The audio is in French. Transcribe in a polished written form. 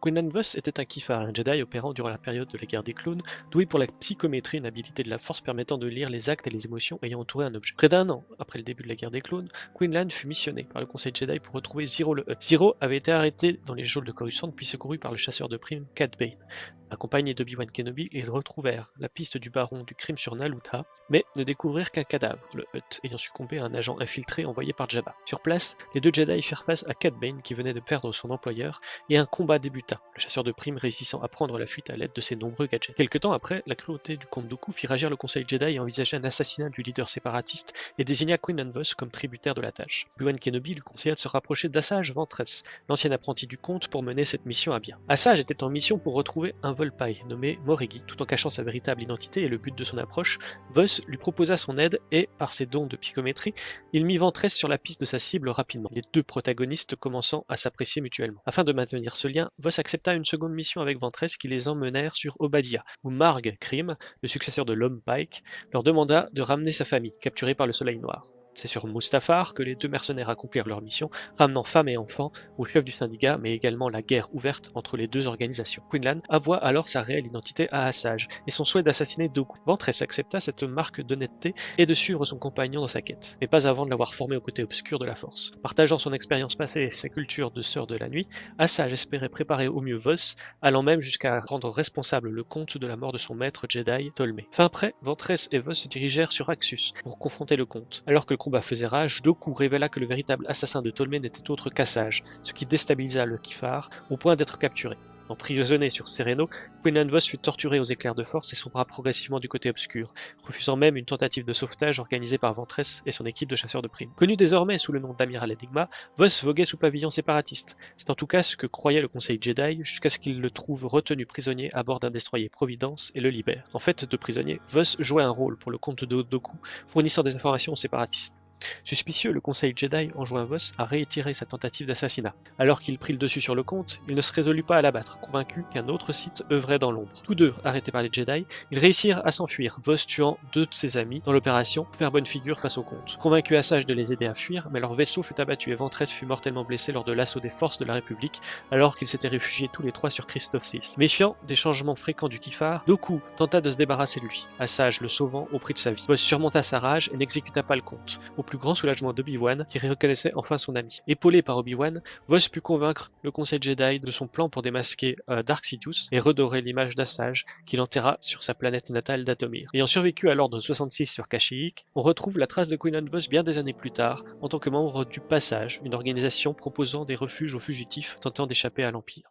Quinlan Vos était un Kiffar, un Jedi opérant durant la période de la guerre des clones, doué pour la psychométrie, une habilité de la Force permettant de lire les actes et les émotions ayant entouré un objet. Près d'un an après le début de la guerre des clones, Quinlan fut missionné par le Conseil Jedi pour retrouver Ziro le Hutt. Ziro avait été arrêté dans les geôles de Coruscant puis secouru par le chasseur de primes Cad Bane. Accompagnés d'Obi-Wan Kenobi, ils retrouvèrent la piste du baron du crime sur Nalutha, mais ne découvrirent qu'un cadavre, le Hutt, ayant succombé à un agent infiltré envoyé par Jabba. Sur place, les deux Jedi firent face à Cad Bane qui venait de perdre son employeur, et un combat débuta, le chasseur de primes réussissant à prendre la fuite à l'aide de ses nombreux gadgets. Quelque temps après, la cruauté du comte Dooku fit réagir le Conseil Jedi et envisagea un assassinat du leader séparatiste et désigna Quinlan Vos comme tributaire de la tâche. Obi-Wan Kenobi lui conseilla de se rapprocher d'Assage Ventress, l'ancien apprenti du comte, pour mener cette mission à bien. Assage était en mission pour retrouver un Volpai nommé Moregi, tout en cachant sa véritable identité et le but de son approche. Vos lui proposa son aide et, par ses dons de psychométrie, il mit Ventress sur la piste de sa cible rapidement, les deux protagonistes commençant à s'apprécier mutuellement. Afin de maintenir ce lien, Vos accepta une seconde mission avec Ventress qui les emmenèrent sur Obadia, où Marg Krim, le successeur de l'homme Pike, leur demanda de ramener sa famille, capturée par le Soleil Noir. C'est sur Mustafar que les deux mercenaires accomplirent leur mission, ramenant femmes et enfants au chef du syndicat, mais également la guerre ouverte entre les deux organisations. Quinlan avoua alors sa réelle identité à Assage et son souhait d'assassiner Dooku. Ventress accepta cette marque d'honnêteté et de suivre son compagnon dans sa quête, mais pas avant de l'avoir formé au côté obscur de la Force. Partageant son expérience passée et sa culture de sœur de la nuit, Assage espérait préparer au mieux Vos, allant même jusqu'à rendre responsable le comte de la mort de son maître Jedi, Tolmé. Fin prêt, Ventress et Vos se dirigèrent sur Axus pour confronter le comte. Alors que le combat faisait rage, Dooku révéla que le véritable assassin de Tolmé n'était autre qu'Assage, ce qui déstabilisa le Kiffar au point d'être capturé. Emprisonné sur Sereno, Quinlan Vos fut torturé aux éclairs de force et sombra progressivement du côté obscur, refusant même une tentative de sauvetage organisée par Ventress et son équipe de chasseurs de primes. Connu désormais sous le nom d'Amiral Enigma, Vos voguait sous pavillon séparatiste. C'est en tout cas ce que croyait le Conseil Jedi, jusqu'à ce qu'il le trouve retenu prisonnier à bord d'un destroyer Providence et le libère. En fait de prisonnier, Vos jouait un rôle pour le compte de Doku, fournissant des informations aux séparatistes. Suspicieux, le Conseil Jedi enjoint Vos à réitérer sa tentative d'assassinat. Alors qu'il prit le dessus sur le comte, il ne se résolut pas à l'abattre, convaincu qu'un autre Sith œuvrait dans l'ombre. Tous deux, arrêtés par les Jedi, ils réussirent à s'enfuir, Vos tuant deux de ses amis dans l'opération pour faire bonne figure face au comte. Convaincu Assage de les aider à fuir, mais leur vaisseau fut abattu et Ventress fut mortellement blessé lors de l'assaut des forces de la République, alors qu'ils s'étaient réfugiés tous les trois sur Christophe VI. Méfiant des changements fréquents du Kiffar, Dooku tenta de se débarrasser de lui, Assage le sauvant au prix de sa vie. Vos surmonta sa rage et n'exécuta pas le comte, au plus grand soulagement d'Obi-Wan, qui reconnaissait enfin son ami. Épaulé par Obi-Wan, Vos put convaincre le Conseil Jedi de son plan pour démasquer Dark Sidious et redorer l'image d'Assage, qu'il enterra sur sa planète natale d'Atomir. Ayant survécu à l'ordre 66 sur Kashyyyk, on retrouve la trace de Quinlan Vos bien des années plus tard, en tant que membre du Passage, une organisation proposant des refuges aux fugitifs tentant d'échapper à l'Empire.